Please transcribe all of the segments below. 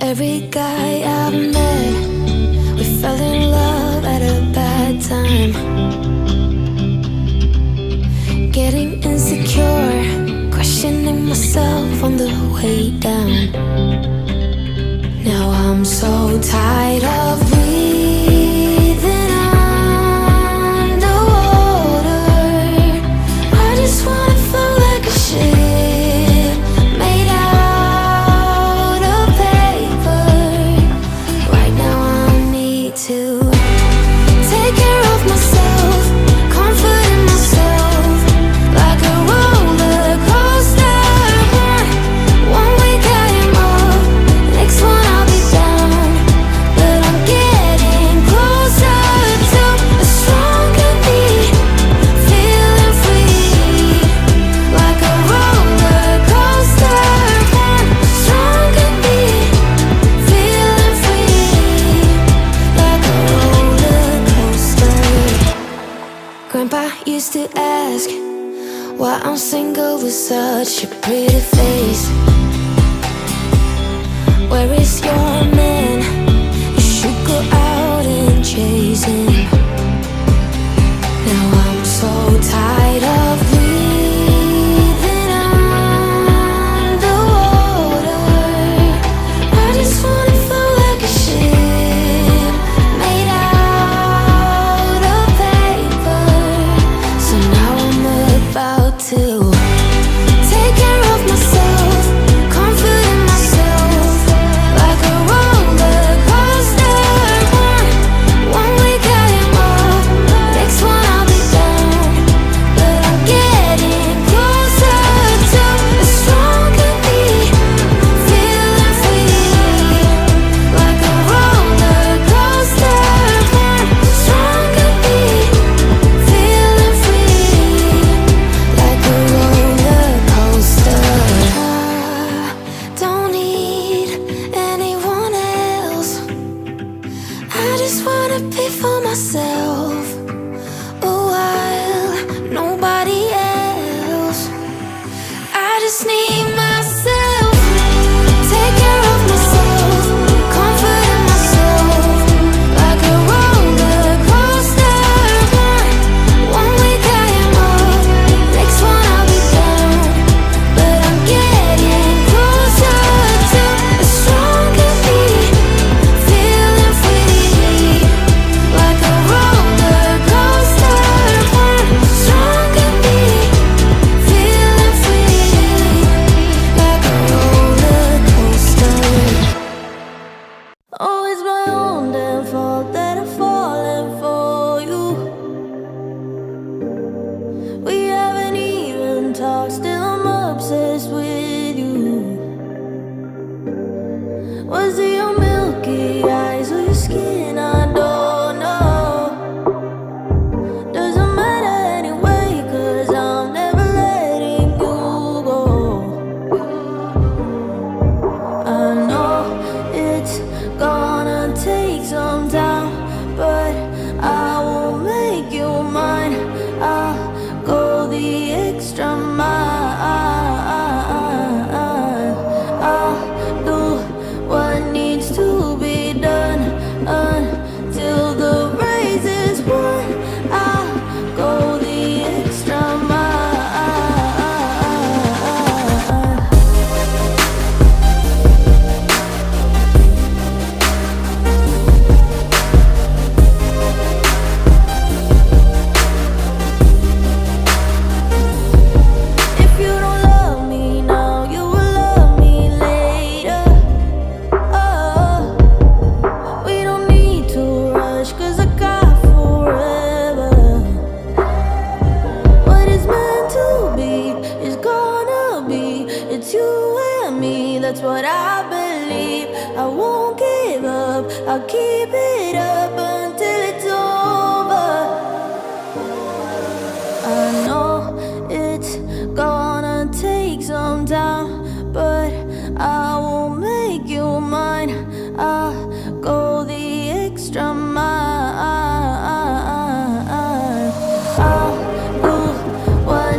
Every guy I've met, we fell in love at a bad time. Getting insecure, questioning myself on the way down. Now I'm so tired of breathing underwater. I just wanna float like a ship made out of paper. Right now I need to take care of myself, comfort in myself, like a roller coaster. One week I am up, next one I'll be down. But I'm getting closer to a stronger me, feeling free, like a roller coaster. One stronger me, feeling free, like a roller coaster. Grandpa used to ask why I'm single with such a pretty face. Where is your man? You should go out and chase him. Now I'm so tired of breathing underwater. I just wanna float like a ship made out of paper. So now I'm about to take care of myself, comfort in myself, like a roller coaster. One week I am up, next one I'll be down. But I'm getting closer to a stronger me, feeling free, like a roller coaster. One stronger me, feeling free, like a roller coaster. I don't need anyone else. I just wanna be for myself a while, nobody else. I just need myself, take care of myself, comfort in myself, like a roller coaster. One week I am up, next one I'll be down. But I'm getting closer to a stronger me, feeling free, like a roller coaster. One stronger me, feeling free, like a roller coaster. Oh, it's my own damn fault that I'm falling for you. We haven't even talked, still I'm obsessed with you. Was it your milky eyes or your skin? I don't know. Doesn't matter anyway, 'cause I'm never letting you go. I know it's gonna take some time, but I will make you mine. I'll go the extra mile. I'll do what needs to be done until the race is won. I'll go the extra mile. If you don't love me now, you will love me later. Oh, we don't need to rush, 'cause I got forever. What is meant to be is gonna be. It's you and me, that's what I believe. I won't give up, I'll keep it up until it's over. I know it's gonna take some time, but I will make you mine. I'll go the extra mile. I'll do what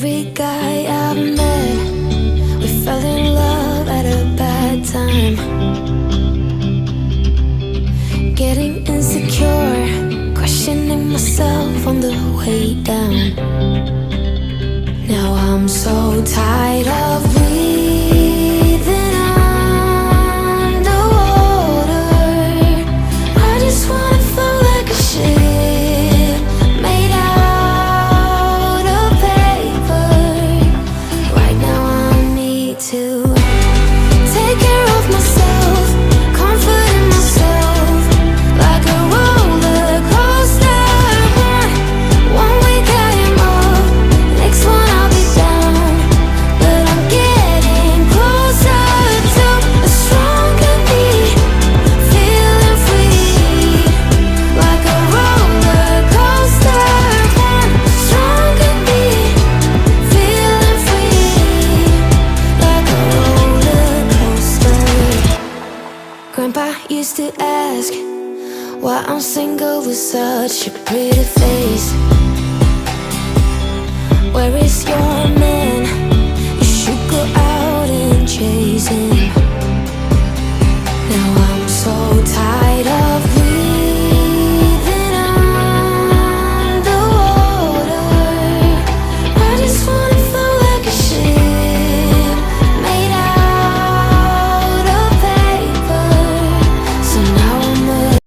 Every guy I've met, we fell in love at a bad time. Getting insecure, questioning myself on the way down. Now I'm so tired of breathing underwater. I just wanna float like a ship made out of paper. Right now I need to take care of myself, comforting myself like a roller coaster. One week I am up, next one I'll be down. But I'm getting closer to a stronger me, feeling free like a roller coaster. One stronger me, feeling free like a roller coaster. Grandpa used to ask why I'm single with such a pretty face. Where is your man? You should go out and chase him.